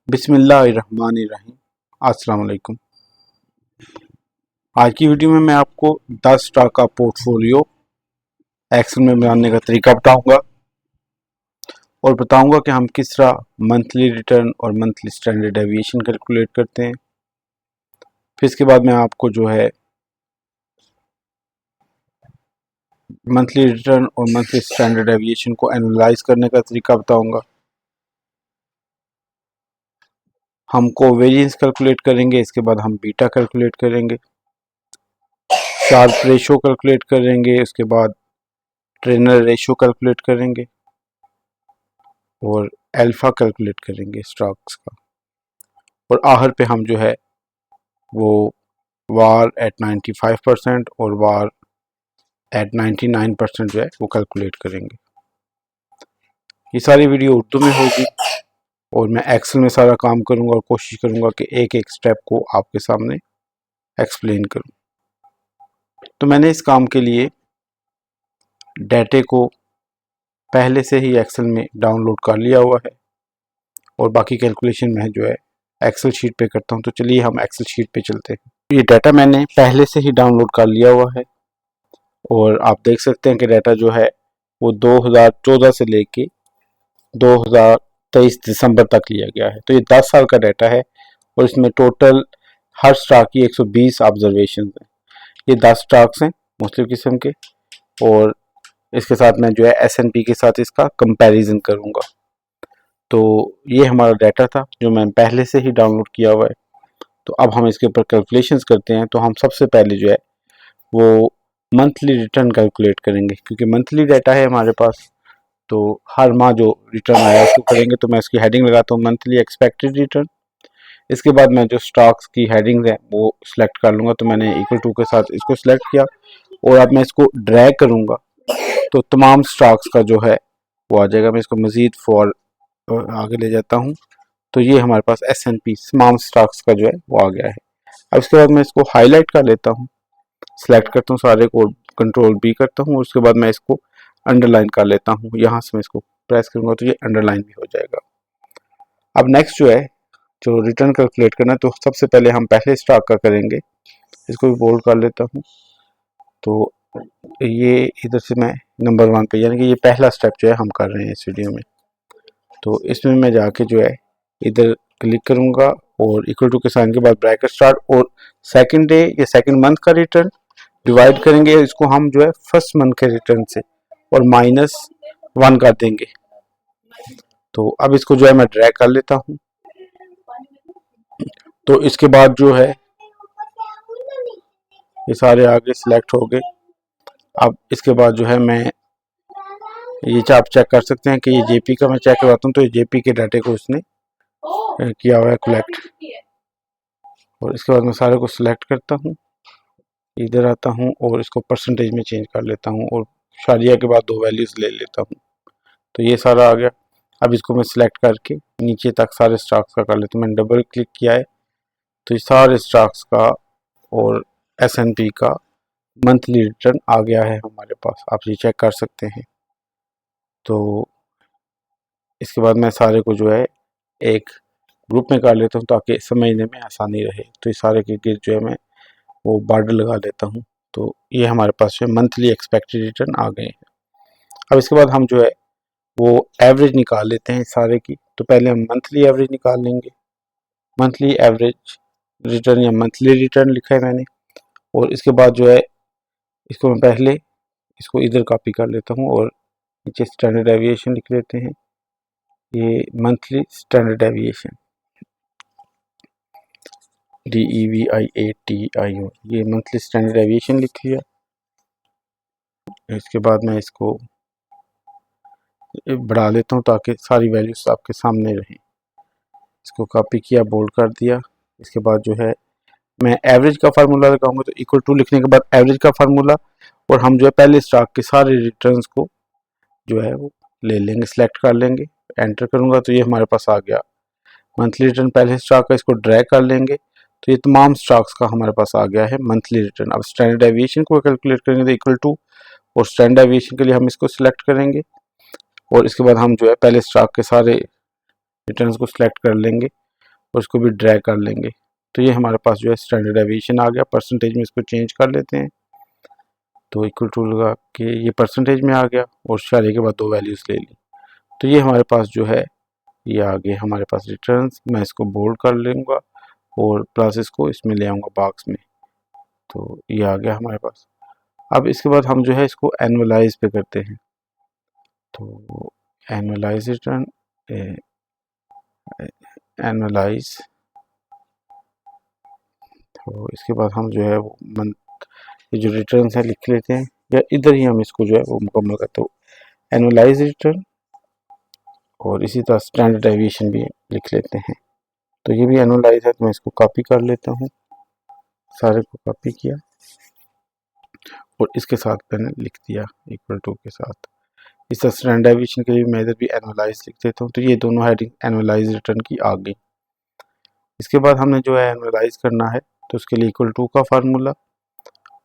बिस्मिल्लाहिर्रहमानिर्रहीम। अस्सलाम वालेकुम। आज की वीडियो में मैं आपको 10 स्टॉक का पोर्टफोलियो एक्सेल में बनाने का तरीका बताऊंगा और बताऊंगा कि हम किस तरह मंथली रिटर्न और मंथली स्टैंडर्ड डेविएशन कैलकुलेट करते हैं। फिर इसके बाद मैं आपको जो है मंथली रिटर्न और मंथली स्टैंडर्ड डेविएशन को एनालाइज करने का तरीका बताऊंगा। हम कोवेरिएंस कैलकुलेट करेंगे, इसके बाद हम बीटा कैलकुलेट करेंगे, शार्प रेशो कैलकुलेट करेंगे, उसके बाद ट्रेनर रेशो कैलकुलेट करेंगे और अल्फा कैलकुलेट करेंगे स्टॉक्स का। और आखिर पे हम जो है वो वार एट 95% और वार एट 99% जो है वो कैलकुलेट करेंगे। ये सारी वीडियो उर्दू में होगी और मैं एक्सेल में सारा काम करूंगा और कोशिश करूंगा कि एक एक स्टेप को आपके सामने एक्सप्लेन करूं। तो मैंने इस काम के लिए डेटे को पहले से ही एक्सेल में डाउनलोड कर लिया हुआ है और बाकी कैलकुलेशन मैं जो है एक्सेल शीट पे करता हूं। तो चलिए हम एक्सेल शीट पे चलते हैं। ये डाटा मैंने पहले से ही डाउनलोड कर लिया हुआ है और आप देख सकते हैं कि डाटा जो है वो 2014 से लेके 2023 दिसंबर तक लिया गया है। तो ये 10 साल का डाटा है और इसमें टोटल हर स्टॉक की 120 ऑब्जर्वेशन है। ये 10 स्टॉक्स हैं मुख्तलिफ किस्म के और इसके साथ मैं जो है S&P के साथ इसका कंपैरिजन करूंगा। तो ये हमारा डाटा था जो मैंने पहले से ही डाउनलोड किया हुआ है। तो अब हम इसके ऊपर कैलकुलेशंस करते हैं। तो हम सबसे पहले जो है वो मंथली रिटर्न कैलकुलेट करेंगे क्योंकि मंथली डाटा है हमारे पास। तो हर माह जो रिटर्न आया उसको करेंगे। तो मैं इसकी हेडिंग लगाता हूँ मंथली एक्सपेक्टेड रिटर्न। इसके बाद मैं जो स्टॉक्स की हेडिंग्स हैं वो सिलेक्ट कर लूँगा। तो मैंने इक्वल टू के साथ इसको सिलेक्ट किया और अब मैं इसको ड्रैग करूँगा तो तमाम स्टॉक्स का जो है वो आ जाएगा। मैं इसको मज़ीद फॉर आगे ले जाता हूँ। तो ये हमारे पास S&P तमाम स्टॉक्स का जो है वो आ गया है। अब इसके बाद मैं इसको हाईलाइट कर लेता हूँ, सिलेक्ट करता हूँ सारे को, कंट्रोल B करता हूँ और उसके बाद मैं इसको अंडरलाइन कर लेता हूँ। यहाँ से मैं इसको प्रेस करूँगा तो ये अंडरलाइन भी हो जाएगा। अब नेक्स्ट जो है जो रिटर्न कैलकुलेट करना है तो सबसे पहले हम पहले स्टॉक का करेंगे। इसको भी बोल्ड कर लेता हूँ। तो ये इधर से मैं नंबर 1 पे यानी कि ये पहला स्टेप जो है हम कर रहे हैं इस वीडियो में। तो इसमें मैं जाके जो है इधर क्लिक करूँगा और इक्वल टू के साइन के बाद ब्रैकेट स्टार्ट और सेकंड डे या सेकंड मंथ का रिटर्न डिवाइड करेंगे। इसको हम जो है फर्स्ट मंथ के रिटर्न से और -1 कर देंगे। तो अब इसको जो है मैं ड्रैग कर लेता हूँ। तो इसके बाद जो है ये सारे आगे सिलेक्ट हो गए। अब इसके बाद जो है मैं ये आप चेक कर सकते हैं कि ये जेपी का मैं चेक करवाता हूँ। तो ये जेपी के डाटे को उसने किया हुआ है कलेक्ट। और इसके बाद मैं सारे को सिलेक्ट करता हूँ, इधर आता हूँ और इसको परसेंटेज में चेंज कर लेता हूँ और शादिया के बाद 2 वैल्यूज ले लेता हूँ। तो ये सारा आ गया। अब इसको मैं सिलेक्ट करके नीचे तक सारे स्टॉक्स का कर लेता हूँ। मैंने डबल क्लिक किया है तो ये सारे स्टॉक्स का और S&P का मंथली रिटर्न आ गया है हमारे पास। आप ये चेक कर सकते हैं। तो इसके बाद मैं सारे को जो है एक ग्रुप में कर लेता हूँ ताकि समझने में आसानी रहे। तो ये सारे के गिर्द जो है मैं वो बॉर्डर लगा देता हूँ। तो ये हमारे पास जो है मंथली एक्सपेक्टेड रिटर्न आ गए हैं। अब इसके बाद हम जो है वो एवरेज निकाल लेते हैं सारे की। तो पहले हम मंथली एवरेज निकाल लेंगे। मंथली एवरेज रिटर्न या मंथली रिटर्न लिखा है मैंने। और इसके बाद जो है इसको मैं पहले इसको इधर कॉपी कर लेता हूँ और नीचे स्टैंडर्ड डेविएशन लिख लेते हैं। ये मंथली स्टैंडर्ड डेविएशन DEVIATIO ये मंथली स्टैंडर्ड डेविएशन लिख लिया। इसके बाद मैं इसको बढ़ा लेता हूँ ताकि सारी वैल्यूज आपके सामने रहें। इसको कॉपी किया, बोल्ड कर दिया। इसके बाद जो है मैं एवरेज का फार्मूला लगाऊंगा। तो इक्वल टू लिखने के बाद एवरेज का फार्मूला और हम जो है पहले स्टॉक के सारे रिटर्न्स को जो है वो ले लेंगे, सिलेक्ट कर लेंगे, एंटर करूंगा तो ये हमारे पास आ गया मंथली रिटर्न पहले स्टॉक का। इसको ड्रैग कर लेंगे तो ये तमाम स्टॉक्स का हमारे पास आ गया है मंथली रिटर्न। अब स्टैंडर्ड डेविएशन को कैलकुलेट करेंगे तो इक्वल टू और स्टैंडर्ड डेविएशन के लिए हम इसको सिलेक्ट करेंगे और इसके बाद हम जो है पहले स्टॉक के सारे रिटर्न्स को सिलेक्ट कर लेंगे और इसको भी ड्रैग कर लेंगे। तो ये हमारे पास जो है स्टैंडर्ड डेविएशन आ गया। परसेंटेज में इसको चेंज कर लेते हैं, तो इक्वल टू लगा के ये परसेंटेज में आ गया और शारे के बाद दो वैल्यूज़ ले ली। तो ये हमारे पास जो है ये आ गए हमारे पास रिटर्न्स। मैं इसको बोल्ड कर लूँगा और प्लस इसको इसमें ले आऊँगा बॉक्स में। तो ये आ गया हमारे पास। अब इसके बाद हम जो है इसको एनुअलाइज पे करते हैं। तो एनुअलाइज रिटर्न, एनुअलाइज, तो इसके बाद हम जो है वो मंथ ये जो रिटर्न्स है लिख लेते हैं, या इधर ही हम इसको जो है वो मुकम्मल करते हो एनुअलाइज रिटर्न, और इसी तरह स्टैंडर्ड डेविएशन भी लिख लेते हैं। तो ये भी एनुअलाइज है, तो मैं इसको कॉपी कर लेता हूँ, सारे को कॉपी किया और इसके साथ मैंने लिख दिया इक्वल टू के साथ। इस तरह स्टैंडर्ड डेविएशन के लिए मैं इधर भी एनुअलाइज लिख देता हूँ। तो ये दोनों हेडिंग एनुअलाइज रिटर्न की आ गई। इसके बाद हमने जो है एनुअलाइज करना है, तो उसके लिए इक्वल टू का फार्मूला,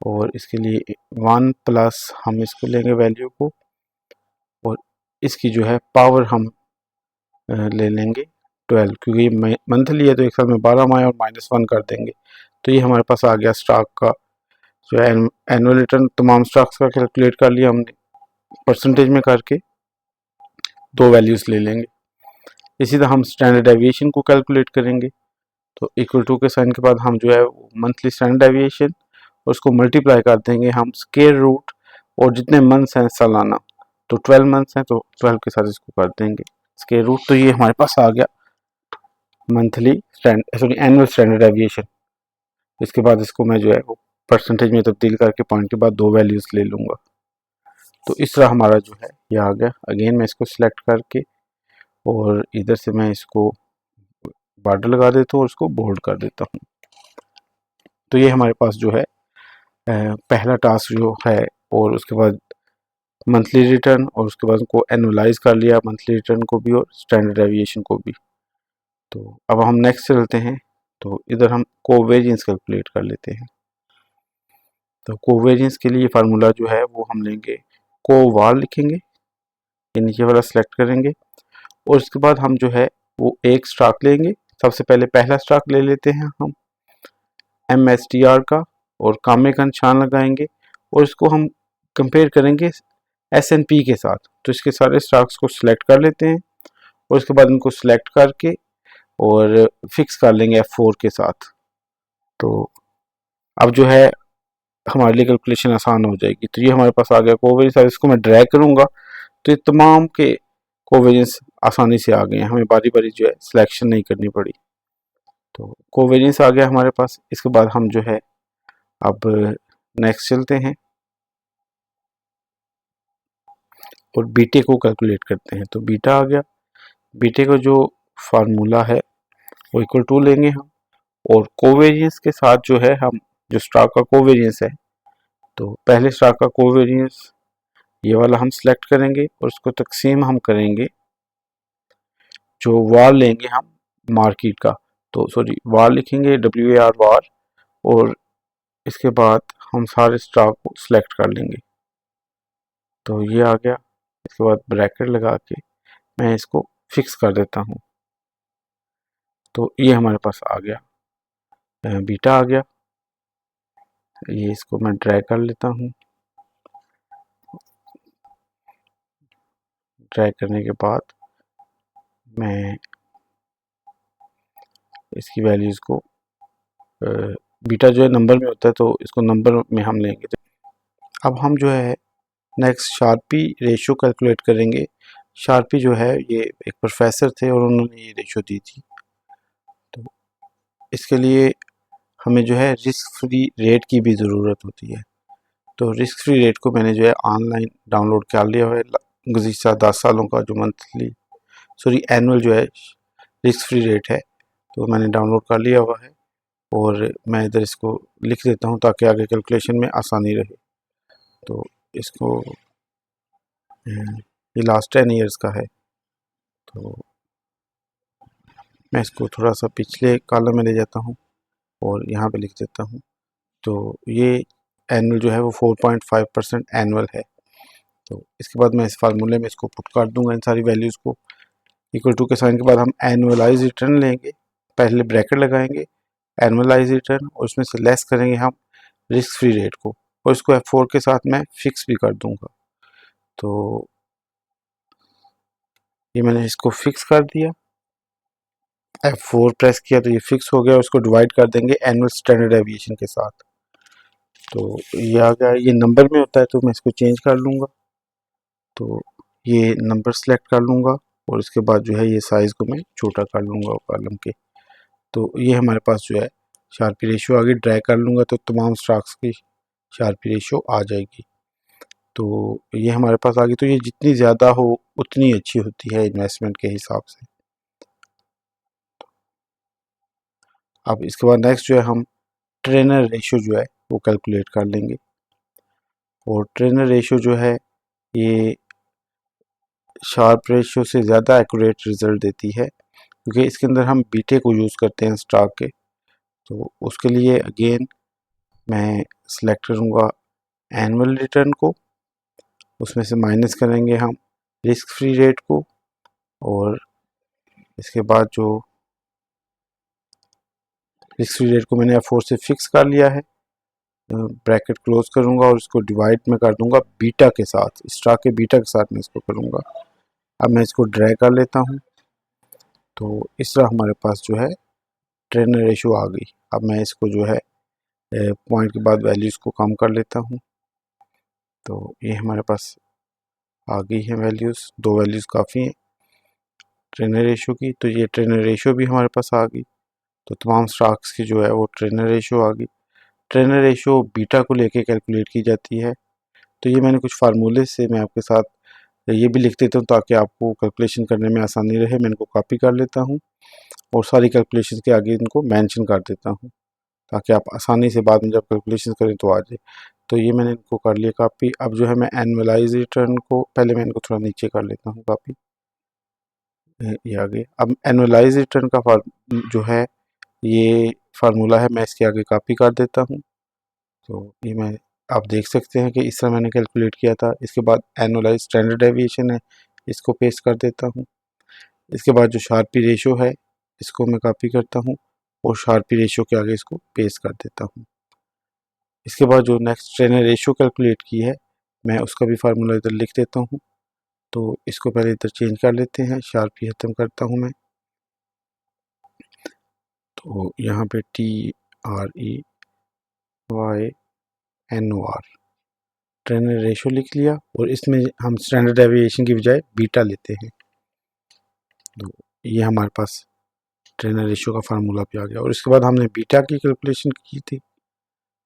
और इसके लिए 1 प्लस हम इसको लेंगे वैल्यू को, और इसकी जो है पावर हम ले लेंगे 12, क्योंकि मंथली है तो एक साल में 12 माह और -1 कर देंगे। तो ये हमारे पास आ गया स्टॉक का जो है एनुअल रिटर्न। तमाम स्टॉक्स का कैलकुलेट कर लिया हमने, परसेंटेज में करके दो वैल्यूज़ ले लेंगे। इसी तरह हम स्टैंडर्ड डेविएशन को कैलकुलेट करेंगे। तो इक्वल टू के साइन के बाद हम जो है मंथली स्टैंडर्ड डेविएशन और उसको मल्टीप्लाई कर देंगे हम स्क्वायर रूट, और जितने मंथ्स हैं सालाना, तो 12 मंथ्स हैं तो 12 के साथ इसको कर देंगे स्क्वायर रूट। तो ये हमारे पास आ गया मंथली एनुअल स्टैंडर्ड डेविएशन। इसके बाद इसको मैं जो है वो परसेंटेज में तब्दील करके पॉइंट के बाद दो वैल्यूज़ ले लूँगा। तो इस तरह हमारा जो है ये आ गया। अगेन मैं इसको सिलेक्ट करके और इधर से मैं इसको बॉर्डर लगा देता हूँ और इसको बोल्ड कर देता हूँ। तो ये हमारे पास जो है पहला टास्क जो है, और उसके बाद मंथली रिटर्न, और उसके बाद उनको एनुअलाइज कर लिया मंथली रिटर्न को भी और स्टैंडर्ड डेविएशन को भी। तो अब हम नेक्स्ट चलते हैं। तो इधर हम कोवेरियंस कैलकुलेट कर लेते हैं। तो कोवेरियंस के लिए फार्मूला जो है वो हम लेंगे, कोवार लिखेंगे, ये नीचे वाला सेलेक्ट करेंगे, और उसके बाद हम जो है वो एक स्टॉक लेंगे। सबसे पहले पहला स्टॉक ले लेते हैं हम MSTR का, और कामे का निशान लगाएंगे और इसको हम कंपेयर करेंगे S&P के साथ। तो इसके सारे स्टॉक्स को सिलेक्ट कर लेते हैं और उसके बाद इनको सिलेक्ट करके और फिक्स कर लेंगे F4 के साथ। तो अब जो है हमारे लिए कैलकुलेशन आसान हो जाएगी। तो ये हमारे पास आ गया कोवेरियंस। अब इसको मैं ड्रैग करूँगा तो ये तमाम के कोवेरियंस आसानी से आ गए हैं, हमें बारी बारी जो है सिलेक्शन नहीं करनी पड़ी। तो कोवेरियंस आ गया हमारे पास। इसके बाद हम जो है अब नेक्स्ट चलते हैं और बीटे को कैलकुलेट करते हैं। तो बीटा आ गया। बीटे का जो फार्मूला है वो इक्वल टू लेंगे हम, और कोवेरियंस के साथ जो है हम जो स्टॉक का कोवेरियंस है, तो पहले स्टॉक का कोवेरियंस ये वाला हम सिलेक्ट करेंगे और उसको तकसीम हम करेंगे, जो वार लेंगे हम मार्केट का, तो सॉरी वार लिखेंगे WAR वार, और इसके बाद हम सारे स्टॉक को सिलेक्ट कर लेंगे। तो ये आ गया। इसके बाद ब्रैकेट लगा के मैं इसको फिक्स कर देता हूँ। तो ये हमारे पास आ गया, बीटा आ गया। ये इसको मैं ड्रैग कर लेता हूँ। ड्रैग करने के बाद मैं इसकी वैल्यूज़ को बीटा जो है नंबर में होता है, तो इसको नंबर में हम लेंगे। अब हम जो है नेक्स्ट शार्पी रेशो कैलकुलेट करेंगे। शार्पी जो है ये एक प्रोफेसर थे और उन्होंने ये रेशो दी थी। तो इसके लिए हमें जो है रिस्क फ्री रेट की भी ज़रूरत होती है। तो रिस्क फ्री रेट को मैंने जो है ऑनलाइन डाउनलोड कर लिया है। गुज़िश्ता 10 सालों का जो मंथली एनुअल जो है रिस्क फ्री रेट है, तो मैंने डाउनलोड कर लिया हुआ है और मैं इधर इसको लिख देता हूँ ताकि आगे कैलकुलेशन में आसानी रहे। तो इसको ये लास्ट 10 ईयर्स का है, तो मैं इसको थोड़ा सा पिछले कॉलम में ले जाता हूँ और यहाँ पे लिख देता हूँ। तो ये एनुअल जो है वो 4.5% एनुअल है। तो इसके बाद मैं इस फार्मूले में इसको पुट कर दूंगा इन सारी वैल्यूज़ को। इक्वल टू के साइन के बाद हम एनुअलाइज रिटर्न लेंगे पहले ब्रैकेट लगाएंगे एनुअलाइज रिटर्न और उसमें से लेस करेंगे हम रिस्क फ्री रेट को, और इसको F4 के साथ मैं फिक्स भी कर दूंगा। तो ये मैंने इसको फिक्स कर दिया, F4 प्रेस किया तो ये फिक्स हो गया। उसको डिवाइड कर देंगे एनुअल स्टैंडर्ड डेविएशन के साथ। तो ये आ गया, ये नंबर में होता है तो मैं इसको चेंज कर लूँगा। तो ये नंबर सेलेक्ट कर लूँगा और इसके बाद जो है ये साइज़ को मैं छोटा कर लूँगा कॉलम के। तो ये हमारे पास जो है शार्पी रेशियो आगे ड्रैग कर लूँगा तो तमाम स्टॉक्स की शार्पी रेशियो आ जाएगी। तो ये हमारे पास आ गई। तो ये जितनी ज़्यादा हो उतनी अच्छी होती है इन्वेस्टमेंट के हिसाब से। अब इसके बाद नेक्स्ट जो है हम ट्रेनर रेशियो जो है वो कैलकुलेट कर लेंगे। और ट्रेनर रेशियो जो है ये शार्प रेशियो से ज़्यादा एक्यूरेट रिजल्ट देती है, क्योंकि इसके अंदर हम बीटे को यूज़ करते हैं स्टॉक के। तो उसके लिए अगेन मैं सिलेक्ट करूँगा एनुअल रिटर्न को, उसमें से माइनस करेंगे हम रिस्क फ्री रेट को, और इसके बाद जो रिस्क फ्री रेट को मैंने F4 से फिक्स कर लिया है, ब्रैकेट क्लोज करूँगा और इसको डिवाइड में कर दूँगा बीटा के साथ, स्टॉक के बीटा के साथ मैं इसको करूँगा। अब मैं इसको ड्रैग कर लेता हूँ। तो इस तरह हमारे पास जो है ट्रेनर रेशियो आ गई। अब मैं इसको जो है पॉइंट के बाद वैल्यूज़ को कम कर लेता हूँ। तो ये हमारे पास आ गई है वैल्यूज़, 2 वैल्यूज़ काफ़ी हैं ट्रेनर रेशियो की। तो ये ट्रेनर रेशियो भी हमारे पास आ गई। तो तमाम स्टॉक्स की जो है वो ट्रेनर रेशियो आ गई। ट्रेनर रेशियो बीटा को लेके कैलकुलेट की जाती है। तो ये मैंने कुछ फार्मूले से मैं आपके साथ ये भी लिख देता हूँ ताकि आपको कैलकुलेशन करने में आसानी रहे। मैं इनको कॉपी कर लेता हूँ और सारी कैलकुलेशन के आगे इनको मेंशन कर देता हूँ ताकि आप आसानी से बाद में जब कैलकुलेशन करें तो आ जाए। तो ये मैंने इनको कर लिया कॉपी। अब जो है मैं एनुअलाइज रिटर्न को पहले मैं इनको थोड़ा नीचे कर लेता हूँ कॉपी, ये आगे। अब एनुअलाइज रिटर्न का जो है ये फार्मूला है, मैं इसके आगे कॉपी कर देता हूँ। तो ये मैं आप देख सकते हैं कि इस तरह मैंने कैलकुलेट किया था। इसके बाद एनुअलाइज स्टैंडर्ड डेविएशन है, इसको पेस्ट कर देता हूँ। इसके बाद जो शार्पी रेशियो है इसको मैं कॉपी करता हूँ और शार्पी रेशियो के आगे इसको पेस्ट कर देता हूँ। इसके बाद जो नेक्स्ट ट्रेनर रेशियो कैलकुलेट की है मैं उसका भी फार्मूला इधर लिख देता हूँ। तो इसको पहले इधर चेंज कर लेते हैं, शार्पी खत्म करता हूँ मैं। तो यहाँ पे TREYNOR ट्रेनर रेशियो लिख लिया और इसमें हम स्टैंडर्ड डेविएशन की बजाय बीटा लेते हैं। तो ये हमारे पास ट्रेनर रेशियो का फार्मूला भी आ गया। और इसके बाद हमने बीटा की कैलकुलेशन की थी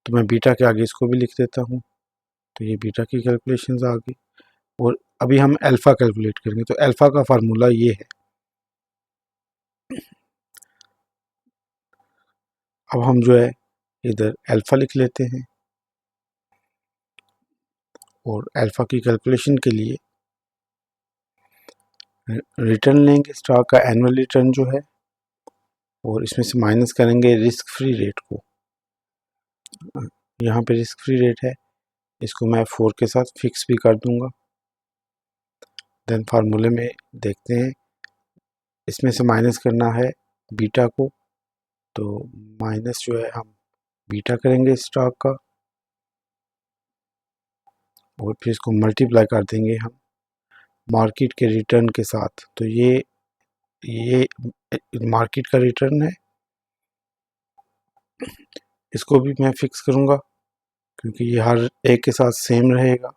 तो मैं बीटा के आगे इसको भी लिख देता हूँ। तो ये बीटा की कैलकुलेशन आ गई। और अभी हम अल्फ़ा कैलकुलेट करेंगे। तो अल्फ़ा का फार्मूला ये है। अब हम जो है इधर अल्फ़ा लिख लेते हैं और अल्फ़ा की कैलकुलेशन के लिए रिटर्न लेंगे स्टॉक का एनुअल रिटर्न जो है, और इसमें से माइनस करेंगे रिस्क फ्री रेट को। यहाँ पे रिस्क फ्री रेट है, इसको मैं 4 के साथ फिक्स भी कर दूंगा। देन फार्मूले में देखते हैं, इसमें से माइनस करना है बीटा को। तो माइनस जो है हम बीटा करेंगे स्टॉक का और फिर इसको मल्टीप्लाई कर देंगे हम मार्केट के रिटर्न के साथ। तो ये मार्केट का रिटर्न है, इसको भी मैं फिक्स करूँगा क्योंकि ये हर एक के साथ सेम रहेगा।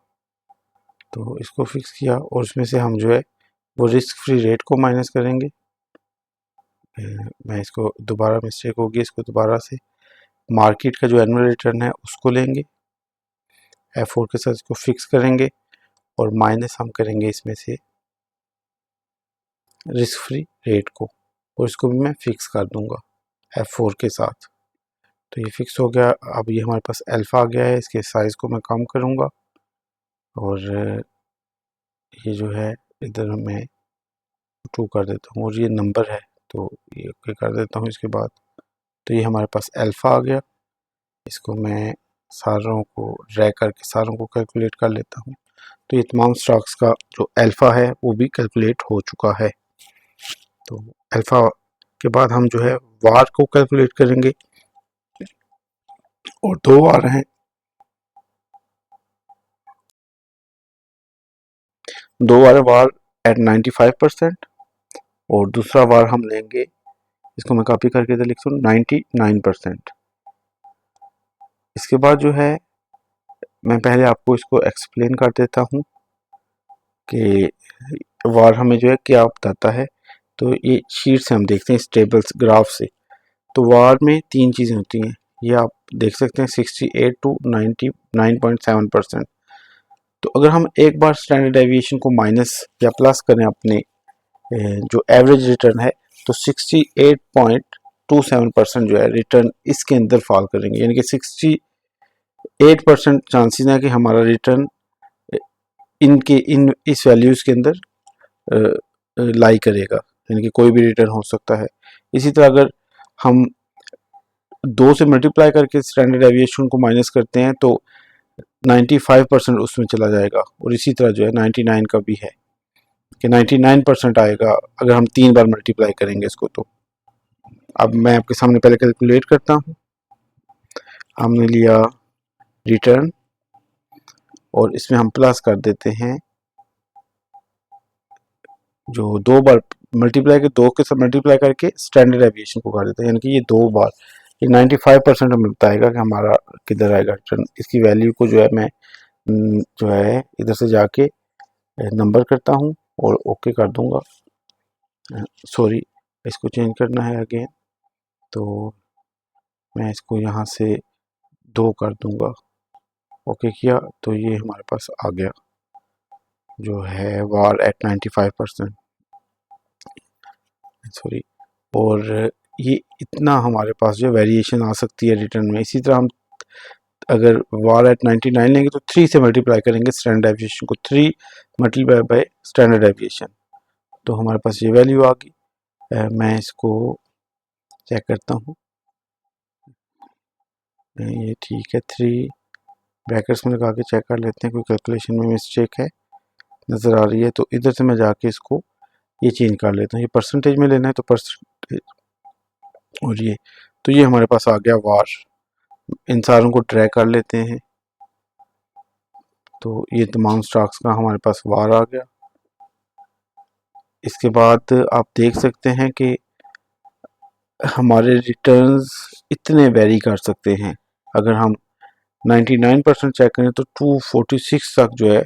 तो इसको फिक्स किया और उसमें से हम जो है वो रिस्क फ्री रेट को माइनस करेंगे। मैं इसको दोबारा मिस्टेक होगी, इसको दोबारा से मार्केट का जो एनुअल रिटर्न है उसको लेंगे, F4 के साथ इसको फिक्स करेंगे और माइनस हम करेंगे इसमें से रिस्क फ्री रेट को, और इसको भी मैं फिक्स कर दूंगा F4 के साथ। तो ये फिक्स हो गया। अब ये हमारे पास अल्फ़ा आ गया है, इसके साइज़ को मैं कम करूँगा और ये जो है इधर मैं 2 कर देता हूँ और ये नंबर है तो ये ओके कर देता हूँ। इसके बाद तो ये हमारे पास अल्फ़ा आ गया। इसको मैं सारों को ड्रैग करके सारों को कैलकुलेट कर लेता हूँ। तो ये तमाम स्टॉक्स का जो अल्फ़ा है वो भी कैलकुलेट हो चुका है। तो अल्फ़ा के बाद हम जो है वार को कैलकुलेट करेंगे, और दो वार हैं, दो वार एट 95%, और दूसरा वार हम लेंगे, इसको मैं कॉपी करके इधर लिख दूँ 99%। इसके बाद जो है मैं पहले आपको इसको एक्सप्लेन कर देता हूँ कि वार हमें जो है क्या बताता है। तो ये शीट से हम देखते हैं, इस टेबल्स ग्राफ से। तो वार में तीन चीज़ें होती हैं, ये आप देख सकते हैं 68 टू 99.7%। तो अगर हम एक बार स्टैंडर्ड डेविएशन को माइनस या प्लस करें अपने जो एवरेज रिटर्न है, तो 68.27% जो है रिटर्न इसके अंदर फॉल करेंगे, यानी कि 68% चांसेस है कि हमारा रिटर्न इन इस वैल्यूज़ के अंदर लाई करेगा, यानी कि कोई भी रिटर्न हो सकता है। इसी तरह अगर हम 2 से मल्टीप्लाई करके स्टैंडर्ड डेविएशन को माइनस करते हैं तो 95% उसमें चला जाएगा, और इसी तरह जो है 99 का भी है कि 99% आएगा अगर हम 3 बार मल्टीप्लाई करेंगे इसको। तो अब मैं आपके सामने पहले कैलकुलेट करता हूँ। हमने लिया रिटर्न और इसमें हम प्लस कर देते हैं, जो दो बार मल्टीप्लाई के दो के साथ मल्टीप्लाई करके स्टैंडर्ड डेविएशन को कर देते हैं, यानी कि ये दो बार, ये 95% हमें बताएगा कि हमारा किधर आएगा रिटर्न। इसकी वैल्यू को जो है मैं जो है इधर से जाके नंबर करता हूँ और ओके कर दूंगा। सॉरी, इसको चेंज करना है अगेन, तो मैं इसको यहाँ से 2 कर दूंगा। ओके किया तो ये हमारे पास आ गया जो है वार एट 95%। सॉरी, और ये इतना हमारे पास जो वेरिएशन आ सकती है रिटर्न में। इसी तरह हम अगर वार एट 99 लेंगे तो 3 से मल्टीप्लाई करेंगे स्टैंडर्ड डेविएशन को, 3 मल्टीप्लाई बाय स्टैंडर्ड डेविएशन, तो हमारे पास ये वैल्यू आ गई। मैं इसको चेक करता हूँ, ये ठीक है। 3 ब्रैकेट्स में लगा के चेक कर लेते हैं कोई कैलकुलेशन में मिस्टेक है नज़र आ रही है, तो इधर से मैं जाके इसको ये चेंज कर लेता हूँ। ये परसेंटेज में लेना है तो परसेंटेज, और ये तो ये हमारे पास आ गया वार। इन सारों को ट्रैक कर लेते हैं, तो ये तमाम स्टॉक्स का हमारे पास वार आ गया। इसके बाद आप देख सकते हैं कि हमारे रिटर्न्स इतने वेरी कर सकते हैं। अगर हम 99% चेक करें तो 246 तक जो है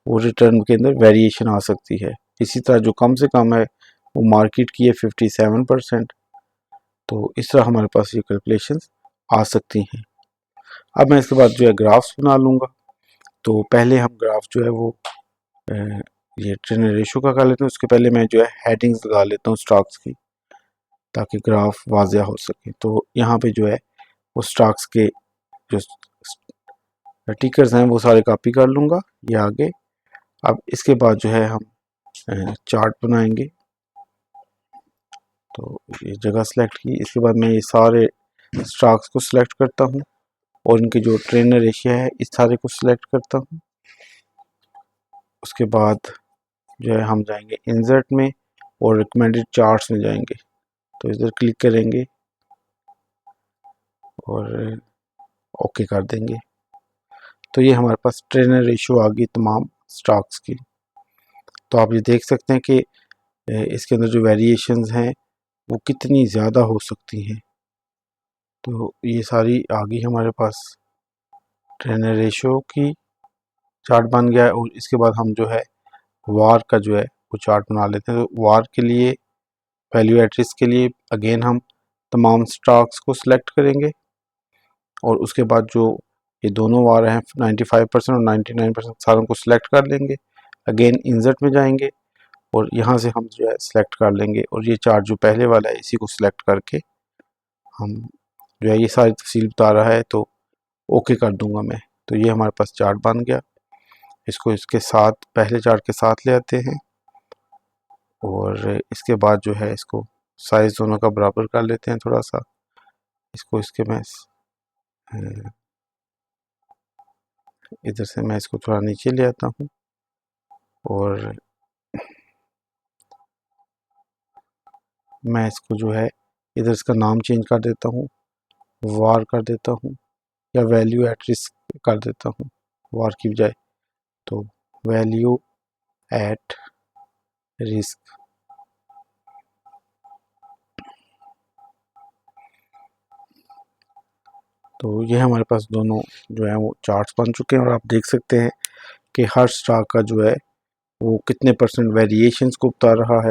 वो रिटर्न के अंदर वेरिएशन आ सकती है। इसी तरह जो कम से कम है वो मार्केट की है 57%। तो इस तरह हमारे पास ये कैलकुलेशंस आ सकती हैं। अब मैं इसके बाद जो है ग्राफ्स बना लूँगा। तो पहले हम ग्राफ जो है वो ये ट्रेनर रेशो का कर लेते हैं। उसके पहले मैं जो है हेडिंग्स लगा लेता हूँ स्टॉक्स की, ताकि ग्राफ वाज़िया हो सके। तो यहाँ पे जो है वो स्टॉक्स के जो टिकर्स हैं वो सारे कॉपी कर लूँगा ये आगे। अब इसके बाद जो है हम चार्ट बनाएंगे, तो ये जगह सेलेक्ट की। इसके बाद मैं ये सारे स्टॉक्स को सिलेक्ट करता हूँ और इनके जो ट्रेनर रेशियो है इस सारे को सिलेक्ट करता हूँ। उसके बाद जो है हम जाएंगे इंसर्ट में और रिकमेंडेड चार्ट्स में जाएंगे, तो इधर क्लिक करेंगे और ओके कर देंगे। तो ये हमारे पास ट्रेनर रेशियो आ गई तमाम स्टॉक्स की। तो आप ये देख सकते हैं कि इसके अंदर जो वेरिएशंस हैं वो कितनी ज़्यादा हो सकती हैं। तो ये सारी आ गई हमारे पास ट्रेनर रेशियो की चार्ट बन गया है। और इसके बाद हम जो है वार का जो है वो चार्ट बना लेते हैं। तो वार के लिए, वैल्यू एट रिस्क के लिए अगेन हम तमाम स्टॉक्स को सिलेक्ट करेंगे और उसके बाद जो ये दोनों वार हैं 95% और 99% सारों को सिलेक्ट कर लेंगे। अगेन इंसर्ट में जाएंगे और यहाँ से हम जो है सिलेक्ट कर लेंगे, और ये चार्ट जो पहले वाला है इसी को सिलेक्ट करके हम जो है ये सारी तफसील बता रहा है तो ओके कर दूंगा मैं। तो ये हमारे पास चार्ट बन गया। इसको इसके साथ, पहले चार्ट के साथ ले आते हैं और इसके बाद जो है इसको साइज दोनों का बराबर कर लेते हैं थोड़ा सा। इसको इसके मैं इधर से मैं इसको थोड़ा नीचे ले आता हूँ और मैं इसको जो है इधर इसका नाम चेंज कर देता हूँ, वार कर देता हूँ, या वैल्यू एट रिस्क कर देता हूँ वार की बजाय। तो वैल्यू एट रिस्क, तो ये हमारे पास दोनों जो है वो चार्ट्स बन चुके हैं और आप देख सकते हैं कि हर स्टॉक का जो है वो कितने % वेरिएशंस को बता रहा है।